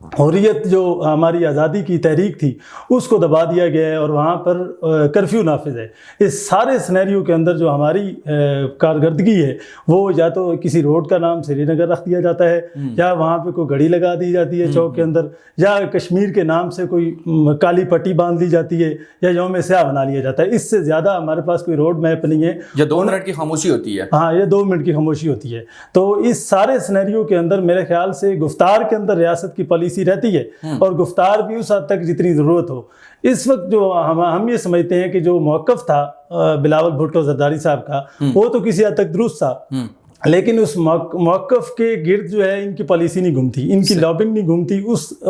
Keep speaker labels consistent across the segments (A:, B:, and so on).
A: حریت جو ہماری آزادی کی تحریک تھی اس کو دبا دیا گیا ہے اور وہاں پر کرفیو نافذ ہے۔ اس سارے سینیریو کے اندر جو ہماری کارکردگی ہے وہ یا تو کسی روڈ کا نام سری نگر رکھ دیا جاتا ہے، یا وہاں پہ کوئی گھڑی لگا دی جاتی ہے چوک کے اندر، یا کشمیر کے نام سے کوئی کالی پٹی باندھ لی جاتی ہے، یا یوم سیاہ بنا لیا جاتا ہے۔ اس سے زیادہ ہمارے پاس کوئی روڈ میپ نہیں ہے۔
B: یا 2 منٹ کی خاموشی ہوتی ہے۔
A: ہاں، یہ 2 منٹ کی خاموشی ہوتی ہے۔ تو اس سارے سینیریو کے اندر میرے خیال سے گفتار کے اندر ریاست کی پالیسی رہتی ہے، اور گفتار بھی اس حد تک جتنی ضرورت ہو۔ اس وقت جو ہم یہ سمجھتے ہیں کہ جو موقف تھا بلاول بھٹو زرداری صاحب کا، وہ تو کسی حد تک درست تھا، لیکن اس موقف کے گرد جو ہے ان کی پالیسی نہیں گھومتی، ان کی لابنگ نہیں گھومتی،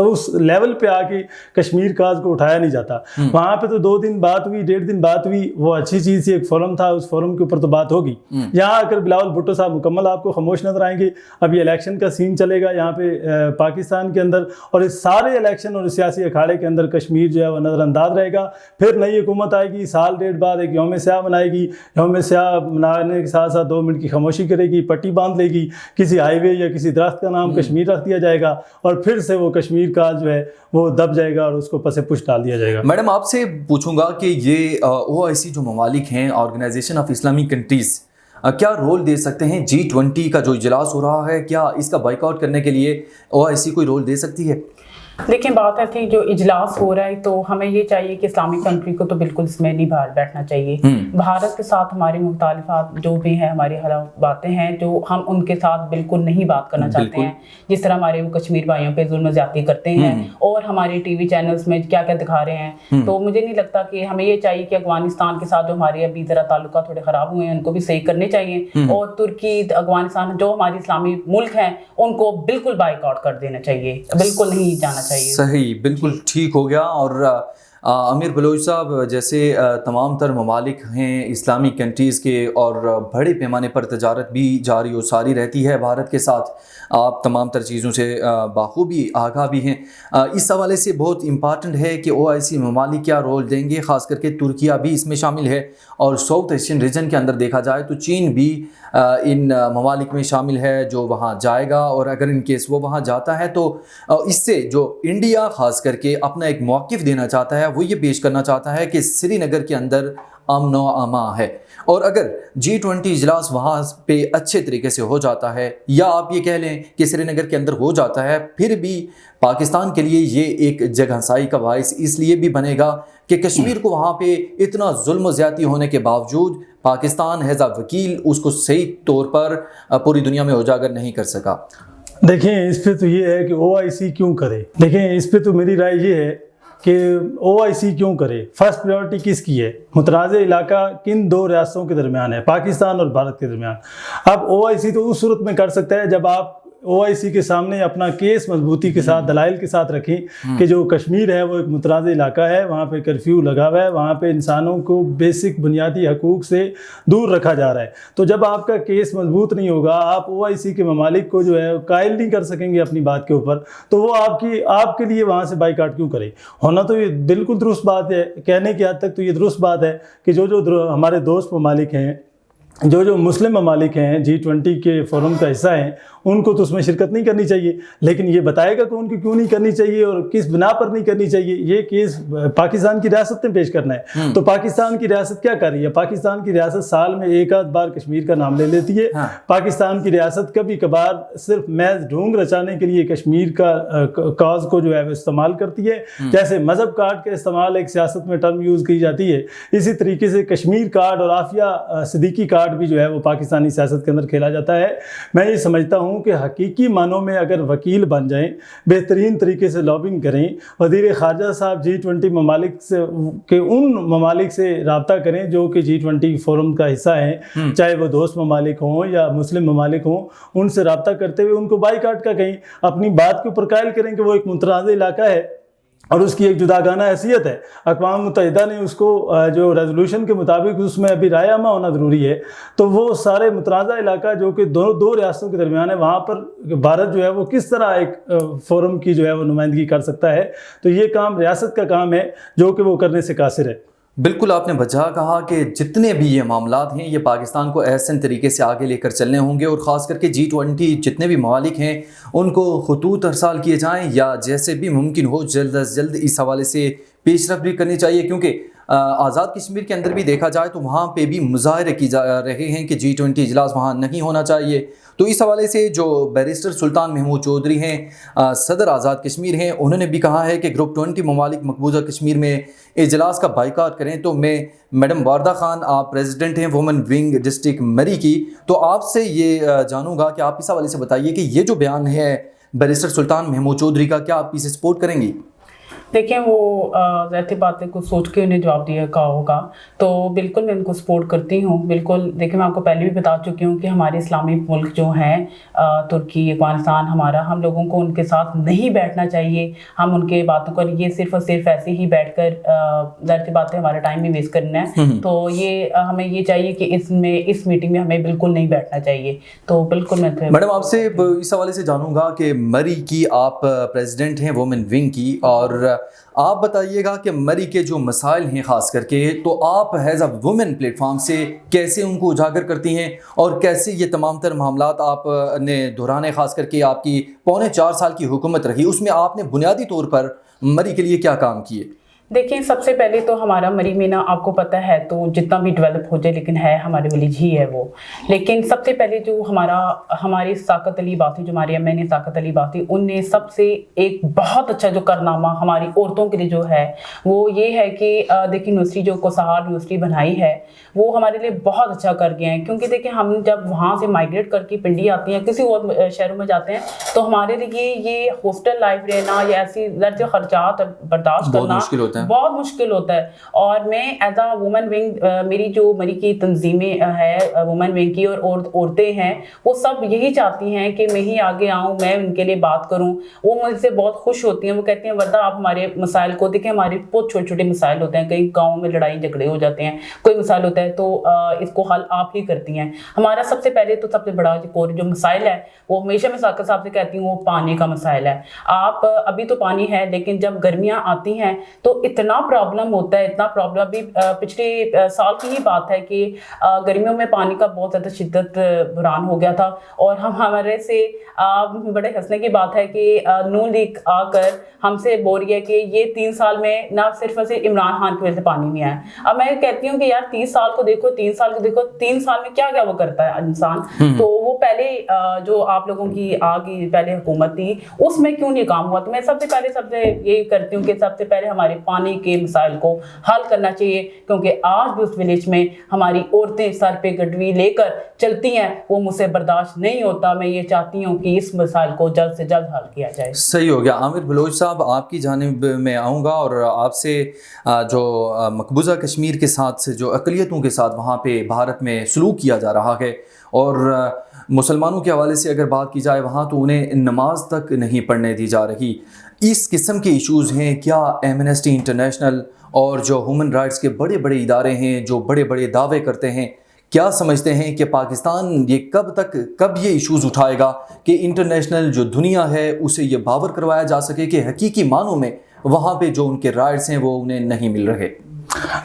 A: اس لیول پہ آ کے کشمیر کاز کو اٹھایا نہیں جاتا۔ وہاں پہ تو 2 دن بات ہوئی، 1.5 دن بات ہوئی، وہ اچھی چیز تھی، ایک فورم تھا، اس فورم کے اوپر تو بات ہوگی۔ یہاں اگر بلاول بھٹو صاحب مکمل آپ کو خاموش نظر آئیں گے، اب یہ الیکشن کا سین چلے گا یہاں پہ پاکستان کے اندر، اور اس سارے الیکشن اور سیاسی اکھاڑے کے اندر کشمیر جو ہے وہ نظر انداز رہے گا۔ پھر نئی حکومت آئے گی، سال 1.5 بعد ایک یوم سیاہ منائے گی، یوم سیاہ منانے کے ساتھ ساتھ 2 منٹ کی خاموشی کرے گی، پٹی باندھ لے گی، کسی ہائی وے یا کسی درخت کا نام کشمیر رکھ دیا جائے گا، اور پھر سے وہ کشمیر کا جو ہے وہ دب جائے گا اور اس کو پس پش ڈال دیا جائے گا۔
B: میڈم آپ سے پوچھوں گا کہ یہ OIC جو ممالک ہیں، آرگنائزیشن آف اسلامی کنٹریز، کیا رول دے سکتے ہیں؟ G20 کا جو اجلاس ہو رہا ہے، کیا اس کا بائیک آؤٹ کرنے کے لیے OIC کوئی رول دے سکتی ہے؟
C: دیکھیں، بات ایسی جو اجلاس ہو رہا ہے تو ہمیں یہ چاہیے کہ اسلامی کنٹری کو تو بالکل اس میں نہیں باہر بیٹھنا چاہیے۔ بھارت کے ساتھ ہماری مختلفات جو بھی ہیں، ہماری باتیں ہیں جو ہم ان کے ساتھ بالکل نہیں بات کرنا چاہتے ہیں، جس طرح ہمارے وہ کشمیر بھائیوں پہ ظلم و زیادتی کرتے ہیں اور ہمارے ٹی وی چینلز میں کیا کیا دکھا رہے ہیں۔ تو مجھے نہیں لگتا کہ ہمیں یہ چاہیے کہ افغانستان کے ساتھ جو ہمارے ابھی ذرا تعلقات تھوڑے خراب ہوئے ہیں ان کو بھی صحیح کرنے چاہیے، اور ترکی، افغانستان جو ہمارے اسلامی ملک ہیں ان کو بالکل بائیک آؤٹ کر دینا چاہیے، بالکل نہیں جانا چاہیے۔
B: صحیح، بالکل ٹھیک ہو گیا۔ اور امیر بلوچ صاحب، جیسے تمام تر ممالک ہیں اسلامی کنٹریز کے، اور بڑے پیمانے پر تجارت بھی جاری و ساری رہتی ہے بھارت کے ساتھ، آپ تمام تر چیزوں سے بخوبی آگاہ بھی ہیں، اس حوالے سے بہت امپارٹنٹ ہے کہ OIC ممالک کیا رول دیں گے، خاص کر کے ترکیہ بھی اس میں شامل ہے، اور ساؤتھ ایشین ریجن کے اندر دیکھا جائے تو چین بھی ان ممالک میں شامل ہے جو وہاں جائے گا، اور اگر ان کیس وہ وہاں جاتا ہے تو اس سے جو انڈیا خاص کر کے اپنا ایک موقف دینا چاہتا ہے، وہ یہ پیش کرنا چاہتا ہے کہ سری نگر کے اندر امن و امان ہے، اور اگر G20 اجلاس وہاں پہ اچھے طریقے سے ہو جاتا ہے، یا آپ یہ کہہ لیں کہ سری نگر کے اندر ہو جاتا ہے، پھر بھی پاکستان کے لیے یہ ایک جگہ سائی کا باعث اس لیے بھی بنے گا کہ کشمیر کو وہاں پہ اتنا ظلم و زیادتی ہونے کے باوجود پاکستان ایز اے وکیل اس کو صحیح طور پر پوری دنیا میں اجاگر نہیں کر سکا۔
A: دیکھیں، اس پہ تو یہ ہے کہ OIC کیوں کرے۔ دیکھیں، اس پہ تو میری رائے یہ ہے کہ OIC کیوں کرے۔ فرسٹ پریورٹی کس کی ہے؟ متنازع علاقہ کن 2 ریاستوں کے درمیان ہے، پاکستان اور بھارت کے درمیان۔ اب OIC تو اس صورت میں کر سکتا ہے جب آپ OIC کے سامنے اپنا کیس مضبوطی کے ساتھ، دلائل کے ساتھ رکھیں کہ جو کشمیر ہے وہ ایک متنازع علاقہ ہے، وہاں پہ کرفیو لگا ہوا ہے، وہاں پہ انسانوں کو بیسک بنیادی حقوق سے دور رکھا جا رہا ہے۔ تو جب آپ کا کیس مضبوط نہیں ہوگا، آپ OIC کے ممالک کو جو ہے قائل نہیں کر سکیں گے اپنی بات کے اوپر، تو وہ آپ کے لیے وہاں سے بائیکاٹ کیوں کرے؟ ہونا تو یہ بالکل درست بات ہے، کہنے کی حد تک تو یہ درست بات ہے کہ جو ہمارے دوست ممالک ہیں، جو مسلم ممالک ہیں، G20 کے فورم کا حصہ ہیں، ان کو تو اس میں شرکت نہیں کرنی چاہیے، لیکن یہ بتائے گا کہ ان کی کیوں نہیں کرنی چاہیے اور کس بنا پر نہیں کرنی چاہیے۔ یہ کیس پاکستان کی ریاست نے پیش کرنا ہے۔ تو پاکستان کی ریاست کیا کر رہی ہے؟ پاکستان کی ریاست سال میں 1 بار کشمیر کا نام لے لیتی ہے۔ پاکستان کی ریاست کبھی کبھار صرف محض ڈھونگ رچانے کے لیے کشمیر کا کاز کو جو ہے وہ استعمال کرتی ہے، جیسے مذہب کارڈ کا استعمال ایک سیاست میں ٹرم یوز کی جاتی ہے، اسی طریقے سے کشمیر کارڈ اور عافیہ صدیقی کارڈ بھی جو ہے وہ پاکستانی سیاست کے اندر کھیلا جاتا ہے۔ میں یہ سمجھتا ہوں کہ حقیقی معنوں میں اگر وکیل بن جائیں، بہترین طریقے سے لابنگ کریں، وزیر خارجہ صاحب G20 ممالک سے کے ان ممالک سے رابطہ کریں جو کہ G20 فورم کا حصہ ہیں، چاہے وہ دوست ممالک ہوں یا مسلم ممالک ہوں، ان سے رابطہ کرتے ہوئے ان کو بائیکاٹ کا کہیں، اپنی بات کے اوپر قائل کریں کہ وہ ایک متنازع علاقہ ہے اور اس کی ایک جداگانہ حیثیت ہے۔ اقوام متحدہ نے اس کو جو ریزولوشن کے مطابق اس میں ابھی رائے عامہ ہونا ضروری ہے، تو وہ سارے متنازع علاقہ جو کہ دو ریاستوں کے درمیان ہے، وہاں پر بھارت جو ہے وہ کس طرح ایک فورم کی جو ہے وہ نمائندگی کر سکتا ہے؟ تو یہ کام ریاست کا کام ہے جو کہ وہ کرنے سے قاصر ہے۔
B: بالکل آپ نے وجہ کہا کہ جتنے بھی یہ معاملات ہیں یہ پاکستان کو احسن طریقے سے آگے لے کر چلنے ہوں گے، اور خاص کر کے G20 جتنے بھی ممالک ہیں ان کو خطوط ارسال کیے جائیں یا جیسے بھی ممکن ہو جلد از جلد اس حوالے سے پیش رفت بھی کرنی چاہیے، کیونکہ آزاد کشمیر کے اندر بھی دیکھا جائے تو وہاں پہ بھی مظاہرے کی جا رہے ہیں کہ G20 اجلاس وہاں نہیں ہونا چاہیے۔ تو اس حوالے سے جو بیرسٹر سلطان محمود چودھری ہیں، صدر آزاد کشمیر ہیں، انہوں نے بھی کہا ہے کہ گروپ 20 ممالک مقبوضہ کشمیر میں اجلاس کا بائیکاٹ کریں۔ تو میں میڈم واردہ خان، آپ پریزیڈنٹ ہیں وومن ونگ ڈسٹرکٹ مری کی، تو آپ سے یہ جانوں گا کہ آپ اس حوالے سے بتائیے کہ یہ جو بیان ہے بیرسٹر سلطان محمود چودھری کا، کیا آپ اسے سپورٹ کریں گی؟
C: دیکھیں وہ ظاہر سی بات ہے کچھ سوچ کے انہیں جواب دیا کہا ہوگا، تو بالکل میں ان کو سپورٹ کرتی ہوں۔ بالکل دیکھیں میں آپ کو پہلے بھی بتا چکی ہوں کہ ہمارے اسلامی ملک جو ہیں ترکی، افغانستان ہمارا، ہم لوگوں کو ان کے ساتھ نہیں بیٹھنا چاہیے۔ ہم ان کے باتوں پر یہ صرف اور صرف ایسے ہی بیٹھ کر ظاہر سی بات ہے ہمارا ٹائم بھی ویسٹ کرنا ہے، تو یہ ہمیں یہ چاہیے کہ اس میٹنگ میں ہمیں بالکل نہیں بیٹھنا چاہیے۔ تو بالکل میں
B: میڈم آپ سے اس حوالے سے جانوں گا کہ مری کی آپ پریزیڈنٹ ہیں وومن ونگ کی، اور آپ بتائیے گا کہ مری کے جو مسائل ہیں خاص کر کے، تو آپ as a woman plate form سے کیسے ان کو اجاگر کرتی ہیں، اور کیسے یہ تمام تر معاملات آپ نے دہرانے، خاص کر کے آپ کی 4.25 سال کی حکومت رہی، اس میں آپ نے بنیادی طور پر مری کے لیے کیا کام کیے؟
C: دیکھیں سب سے پہلے تو ہمارا مری میں نا آپ کو پتہ ہے تو جتنا بھی ڈیولپ ہو جائے لیکن ہے ہمارے ولیج ہی ہے وہ، لیکن سب سے پہلے جو ہماری ساقت علی باسی، جو ہماری ایم این اے ساقت علی باسی، ان نے سب سے ایک بہت اچھا جو کارنامہ ہماری عورتوں کے لیے جو ہے وہ یہ ہے کہ دیکھیں یونیورسٹی جو کوسہار یونیورسٹی بنائی ہے وہ ہمارے لیے بہت اچھا کر گئے ہیں، کیونکہ دیکھیں ہم جب وہاں سے مائگریٹ کر کے پنڈی آتے ہیں کسی اور شہروں میں جاتے ہیں تو ہمارے لیے یہ ہاسٹل لائف رہنا یا ایسی درجہ خرچات برداشت کرنا بہت مشکل ہوتا ہے۔ اور میں ایز اے وومن ونگ، میری جو مری کی تنظیمیں ہے وومن ونگ کی اور عورتیں ہیں، وہ سب یہی چاہتی ہیں کہ میں ہی آگے آؤں، میں ان کے لیے بات کروں۔ وہ مجھ سے بہت خوش ہوتی ہیں، وہ کہتی ہیں وردہ آپ ہمارے مسائل کو دیکھیں، ہمارے بہت چھوٹے چھوٹے مسائل ہوتے ہیں، کئی گاؤں میں لڑائی جھگڑے ہو جاتے ہیں، کوئی مسائل ہوتا ہے تو اس کو حل آپ ہی کرتی ہیں۔ ہمارا سب سے پہلے تو سب سے بڑا جو مسائل ہے وہ ہمیشہ میں ساقت صاحب سے کہتی ہوں، وہ پانی کا مسائل ہے۔ آپ ابھی تو پانی ہے لیکن جب گرمیاں آتی ہیں تو اتنا پرابلم ہوتا ہے، اتنا پرابلم۔ ابھی پچھلے سال کی ہی بات ہے کہ گرمیوں میں پانی کا بہت زیادہ شدت بحران ہو گیا تھا، اور ہمارے سے بڑے ہنسنے کی بات ہے کہ نون لیگ آ کر ہم سے بول رہی ہے کہ یہ 3 سال میں نہ صرف عمران خان کی وجہ سے پانی نہیں آیا۔ اب میں کہتی ہوں کہ یار 30 سال کو دیکھو، 3 سال کو دیکھو، 3 سال میں کیا کیا وہ کرتا ہے انسان، تو وہ پہلے جو آپ لوگوں کی آگے پہلے حکومت تھی اس میں کیوں نہیں کام ہوا؟ تو میں سب سے یہی کرتی ہوں کہ سب سے پہلے ہمارے پانی کے مسائل کو حل کرنا چاہیے، کیونکہ آج بھی اس ولیج میں ہماری عورتیں سر پہ گڈوی لے کر چلتی ہیں، وہ مجھ سے برداشت نہیں ہوتا۔ میں یہ چاہتی ہوں کہ اس مسائل کو جلد سے جلد حل کیا جائے۔
B: صحیح ہو گیا۔ عامر بلوچ صاحب آپ کی جانب میں آؤں گا، اور آپ سے جو مقبوضہ کشمیر کے ساتھ سے جو اقلیتوں کے ساتھ وہاں پہ بھارت میں سلوک کیا جا رہا ہے، اور مسلمانوں کے حوالے سے اگر بات کی جائے وہاں تو انہیں نماز تک نہیں پڑھنے دی جا رہی، اس قسم کے ایشوز ہیں، کیا ایمنسٹی انٹرنیشنل اور جو ہیومن رائٹس کے بڑے بڑے ادارے ہیں جو بڑے بڑے دعوے کرتے ہیں، کیا سمجھتے ہیں کہ پاکستان یہ کب یہ ایشوز اٹھائے گا کہ انٹرنیشنل جو دنیا ہے اسے یہ باور کروایا جا سکے کہ حقیقی معنوں میں وہاں پہ جو ان کے رائٹس ہیں وہ انہیں نہیں مل رہے؟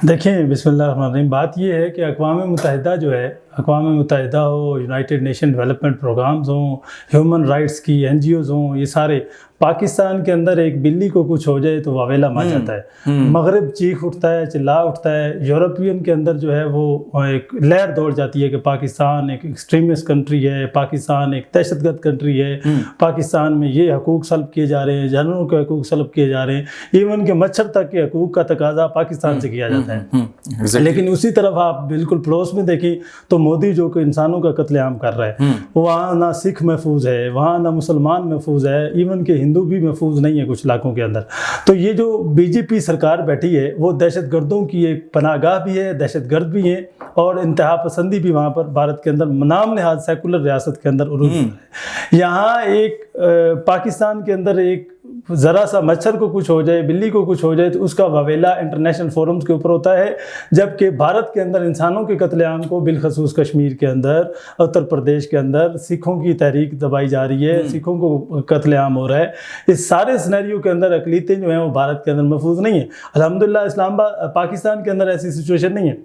A: دیکھیں بسم اللہ الرحمن الرحیم، بات یہ ہے کہ اقوام متحدہ جو ہے، اقوام متحدہ ہو، یونائٹڈ نیشن ڈیولپمنٹ پروگرامز ہوں، ہیومن رائٹس کی NGOs ہوں، یہ سارے پاکستان کے اندر ایک بلی کو کچھ ہو جائے تو واویلا مچ جاتا ہے، مغرب چیخ اٹھتا ہے، چلا اٹھتا ہے، یورپین کے اندر جو ہے وہ ایک لہر دوڑ جاتی ہے کہ پاکستان ایک ایکسٹریمسٹ کنٹری ہے، پاکستان ایک دہشت گرد کنٹری ہے، پاکستان میں یہ حقوق سلب کیے جا رہے ہیں، جانوروں کے حقوق سلب کیے جا رہے ہیں، ایون کہ مچھر تک کے حقوق کا تقاضا پاکستان سے کیا جاتا ہے۔ لیکن اسی طرف آپ بالکل پڑوس میں دیکھیں تو مودی جو کہ انسانوں کا قتل عام کر رہا ہے، وہاں نہ سکھ محفوظ ہے، وہاں نہ مسلمان محفوظ ہے، ایون کہ ہندو بھی محفوظ نہیں ہے کچھ علاقوں کے اندر۔ تو یہ جو BJP سرکار بیٹھی ہے وہ دہشت گردوں کی ایک پناہ گاہ بھی ہے، دہشت گرد بھی ہیں، اور انتہا پسندی بھی وہاں پر بھارت کے اندر نام نہاد سیکولر ریاست کے اندر عروج ہے۔ یہاں ایک پاکستان کے اندر ایک ذرا سا مچھر کو کچھ ہو جائے، بلی کو کچھ ہو جائے تو اس کا واویلا انٹرنیشنل فورمز کے اوپر ہوتا ہے، جبکہ بھارت کے اندر انسانوں کے قتل عام کو بالخصوص کشمیر کے اندر، اتر پردیش کے اندر سکھوں کی تحریک دبائی جا رہی ہے، سکھوں کو قتل عام ہو رہا ہے، اس سارے سینیریو کے اندر اقلیتیں جو ہیں وہ بھارت کے اندر محفوظ نہیں ہیں۔ الحمدللہ اسلام آباد پاکستان کے اندر ایسی سچویشن نہیں ہے۔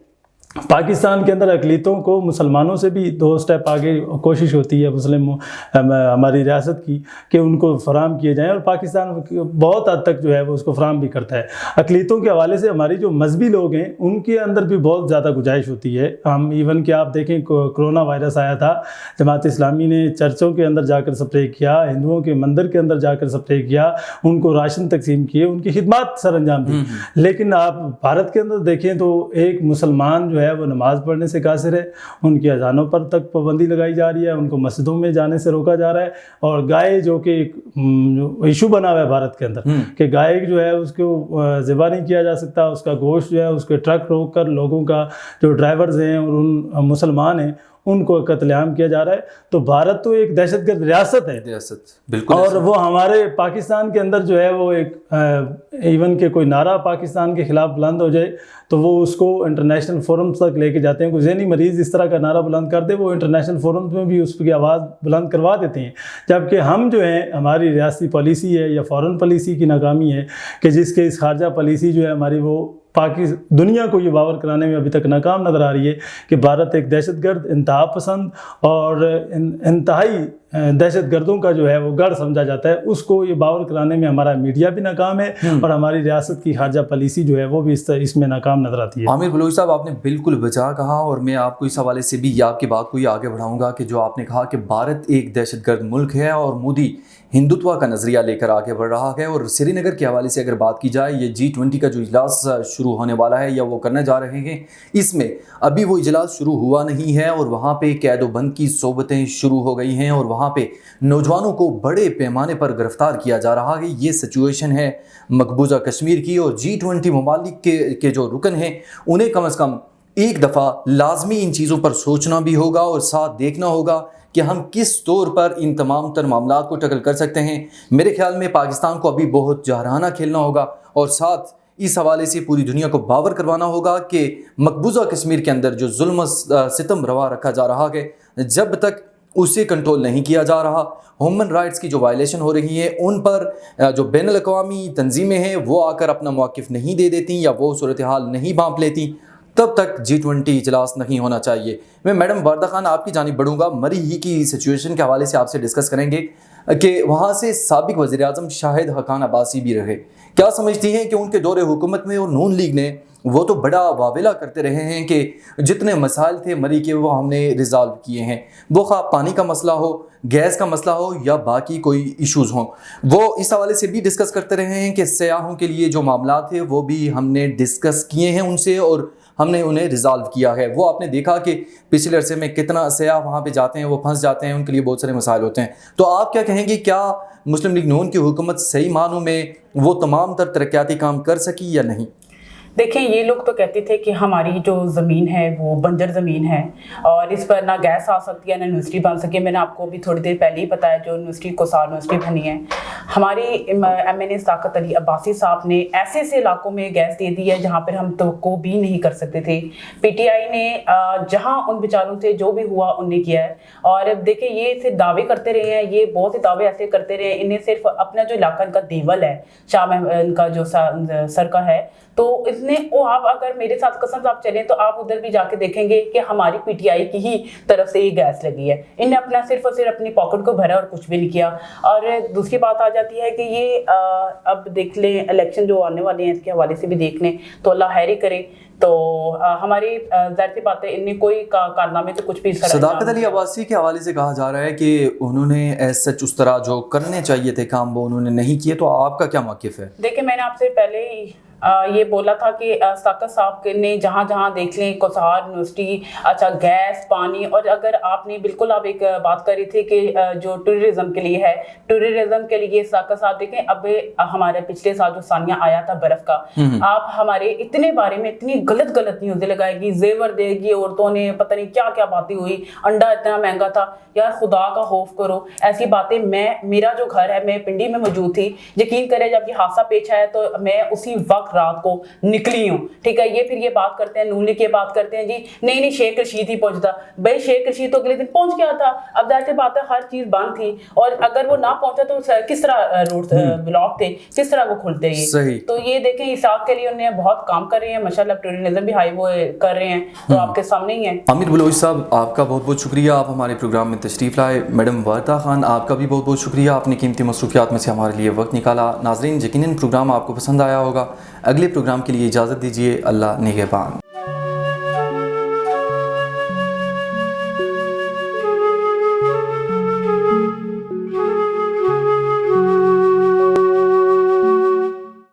A: پاکستان کے اندر اقلیتوں کو مسلمانوں سے بھی 2 اسٹیپ آگے کوشش ہوتی ہے مسلم ہماری ریاست کی کہ ان کو فراہم کیے جائیں، اور پاکستان بہت حد تک جو ہے وہ اس کو فراہم بھی کرتا ہے۔ اقلیتوں کے حوالے سے ہماری جو مذہبی لوگ ہیں ان کے اندر بھی بہت زیادہ گنجائش ہوتی ہے۔ ہم ایون کہ آپ دیکھیں کرونا وائرس آیا تھا، جماعت اسلامی نے چرچوں کے اندر جا کر سپرے کیا، ہندوؤں کے مندر کے اندر جا کر سپرے کیا، ان کو راشن تقسیم کیے، ان کی خدمات سر انجام دی۔ لیکن آپ بھارت کے اندر دیکھیں تو ایک مسلمان جو ہے وہ نماز پڑھنے سے قاصر ہے، ان کی اذانوں پر تک پابندی لگائی جا رہی ہے، ان کو مسجدوں میں جانے سے روکا جا رہا ہے، اور گائے جو کہ ایک ایشو بنا ہوا ہے بھارت کے اندر کہ گائے جو ہے اس کو ذبح نہیں کیا جا سکتا، اس کا گوشت جو ہے اس کے ٹرک روک کر لوگوں کا جو ڈرائیورز ہیں اور ان مسلمان ہیں ان کو قتل عام کیا جا رہا ہے۔ تو بھارت تو ایک دہشت گرد ریاست ہے،
B: بالکل،
A: اور وہ ہمارے پاکستان کے اندر جو ہے وہ ایک ایون کہ کوئی نعرہ پاکستان کے خلاف بلند ہو جائے تو وہ اس کو انٹرنیشنل فورمز تک لے کے جاتے ہیں۔ کوئی ذہنی مریض اس طرح کا نعرہ بلند کر دے وہ انٹرنیشنل فورمز میں بھی اس کی آواز بلند کروا دیتے ہیں، جبکہ ہم جو ہیں ہماری ریاستی پالیسی ہے یا فورن پالیسی کی ناکامی ہے کہ جس کے اس خارجہ پالیسی جو ہے ہماری وہ دنیا کو یہ باور کرانے میں ابھی تک ناکام نظر آ رہی ہے کہ بھارت ایک دہشت گرد، انتہا پسند اور انتہائی دہشت گردوں کا جو ہے وہ گڑھ سمجھا جاتا ہے، اس کو یہ باور کرانے میں ہمارا میڈیا بھی ناکام ہے اور ہماری ریاست کی خارجہ پالیسی جو ہے وہ بھی اس میں ناکام نظر آتی ہے۔
B: عامر بلوچ صاحب، آپ نے بالکل بچا کہا، اور میں آپ کو اس حوالے سے بھی آپ کی بات کو یہ آگے بڑھاؤں گا کہ جو آپ نے کہا کہ بھارت ایک دہشت گرد ملک ہے اور مودی ہندوتوا کا نظریہ لے کر آگے بڑھ رہا ہے، اور سری نگر کے حوالے سے اگر بات کی جائے، یہ G20 کا جو اجلاس شروع ہونے والا ہے یا وہ کرنے جا رہے ہیں، اس میں ابھی وہ اجلاس شروع ہوا نہیں ہے اور وہاں پہ قید و بند کی صحبتیں شروع ہو گئی ہیں اور وہاں پہ نوجوانوں کو بڑے پیمانے پر گرفتار کیا جا رہا ہے۔ یہ سچویشن ہے مقبوضہ کشمیر کی، اور G20 ممالک کے جو رکن ہیں انہیں کم از کم ایک دفعہ لازمی ان چیزوں پر سوچنا بھی ہوگا اور ساتھ دیکھنا ہوگا کہ ہم کس طور پر ان تمام تر معاملات کو ٹیکل کر سکتے ہیں۔ میرے خیال میں پاکستان کو ابھی بہت جارحانہ کھیلنا ہوگا، اور ساتھ اس حوالے سے پوری دنیا کو باور کروانا ہوگا کہ مقبوضہ کشمیر کے اندر جو ظلم و ستم روا رکھا جا رہا ہے، جب تک اسے کنٹرول نہیں کیا جا رہا، ہیومن رائٹس کی جو وائلیشن ہو رہی ہے ان پر جو بین الاقوامی تنظیمیں ہیں وہ آ کر اپنا موقف نہیں دے دیتی یا وہ صورتحال نہیں بھانپ لیتی، تب تک G20 اجلاس نہیں ہونا چاہیے۔ میں میڈم واردہ خان آپ کی جانب بڑھوں گا، مری ہی کی سچویشن کے حوالے سے آپ سے ڈسکس کریں گے کہ وہاں سے سابق وزیر اعظم شاہد حقان عباسی بھی رہے، کیا سمجھتی ہیں کہ ان کے دور حکومت میں اور نون لیگ نے وہ تو بڑا واویلا کرتے رہے ہیں کہ جتنے مسائل تھے مری کے وہ ہم نے ریزالو کیے ہیں، وہ خواہ پانی کا مسئلہ ہو، گیس کا مسئلہ ہو یا باقی کوئی ایشوز ہوں، وہ اس حوالے سے بھی ڈسکس کرتے رہے ہیں کہ سیاحوں کے لیے جو معاملات ہیں وہ بھی ہم نے ڈسکس کیے ہیں ان سے اور ہم نے انہیں ریزالو کیا ہے۔ وہ آپ نے دیکھا کہ پچھلے عرصے میں کتنا سیاح وہاں پہ جاتے ہیں، وہ پھنس جاتے ہیں، ان کے لیے بہت سارے مسائل ہوتے ہیں۔ تو آپ کیا کہیں گے، کیا مسلم لیگ نون کی حکومت صحیح معنوں میں وہ تمام تر ترقیاتی کام کر سکی یا نہیں؟
C: دیکھیں، یہ لوگ تو کہتے تھے کہ ہماری جو زمین ہے وہ بنجر زمین ہے اور اس پر نہ گیس آ سکتی ہے نہ یونیورسٹی بن سکی ہے۔ میں نے آپ کو بھی تھوڑی دیر پہلے ہی بتایا جو یونیورسٹی کوسار یونیورسٹی بنی ہے، ہماری MNA صداقت علی عباسی صاحب نے ایسے ایسے علاقوں میں گیس دے دی ہے جہاں پر ہم توقع بھی نہیں کر سکتے تھے۔ PTI نے جہاں ان بیچاروں سے جو بھی ہوا ان نے کیا ہے، اور دیکھیں یہ صرف دعوے کرتے رہے ہیں، یہ بہت سے دعوے ایسے کرتے رہے ہیں، انہیں صرف اپنا جو علاقہ ان کا دیول ہے، شاہ ان کا جو سر کا ہے، تو اس نے آپ اگر میرے ساتھ قسم آپ چلیں تو آپ ادھر بھی جا کے دیکھیں گے کہ ہماری PTI کی ہی طرف سے یہ گیس لگی ہے، ان نے اپنا صرف اور صرف اپنی پاکٹ کو بھرا اور کچھ بھی نہیں کیا۔ اور دوسری بات آ جاتی ہے کہ یہ اب دیکھ لیں الیکشن جو آنے والے ہیں اس کے حوالے سے بھی دیکھ لیں تو اللہ خیر کرے، تو ہماری ظاہر سی بات ہے ان نے کوئی کارنامے تو کچھ بھی
B: صداقت علی عباسی کے حوالے سے کہا جا رہا ہے کہ انہوں نے ایز سچ اس طرح جو کرنے چاہیے تھے کام وہ انہوں نے نہیں کیے، تو آپ کا کیا موقف ہے؟
C: دیکھیں، میں نے آپ سے پہلے ہی یہ بولا تھا کہ ساکر صاحب نے جہاں جہاں دیکھ لیں کوثار یونیورسٹی، اچھا گیس، پانی، اور اگر آپ نے بالکل آپ ایک بات کری تھی کہ جو ٹوریزم کے لیے ہے، ٹوریزم کے لیے ساکر صاحب دیکھیں اب ہمارے پچھلے سال جو ثانیہ آیا تھا برف کا، آپ ہمارے اتنے بارے میں اتنی غلط نیوزیں لگائے گی، زیور دے گی عورتوں نے، پتہ نہیں کیا کیا باتیں ہوئی، انڈا اتنا مہنگا تھا. یار خدا کا خوف کرو، ایسی باتیں. میرا جو گھر ہے میں پنڈی میں موجود تھی، یقین کرے جب یہ حادثہ پیش آیا تو میں اسی وقت رات کو نکلی ہوں. ٹھیک ہے، یہ پھر یہ بات کرتے ہیں نون لیگ کی بات کرتے ہیں جی نہیں شیخ رشید ہی پہنچتا. بھائی شیخ رشید تو اگلے دن پہنچ گیا تھا، اب ظاہر سی بات ہے ہر چیز بند تھی، اور اگر وہ نہ پہنچا تو کس طرح روڈ بلاک تھے، کس طرح وہ کھلتے یہ. تو یہ دیکھیں اسحاق کے لیے انہیں بہت کام کر رہے ہیں ماشاءاللہ، ٹورزم بھی ہائی وہ کر رہے ہیں، تو آپ کے سامنے ہی ہے.
B: عامر بلوچ صاحب آپ کا بہت بہت شکریہ، آپ ہمارے پروگرام میں تشریف لائے. میڈم وردہ خان آپ کا بھی بہت بہت شکریہ، آپ نے قیمتی مصروفیات میں سے ہمارے لیے وقت نکالا. ناظرین یقیناً پروگرام آپ کو پسند آیا ہوگا. اگلے پروگرام کے لیے اجازت دیجیے. اللہ نگہبان.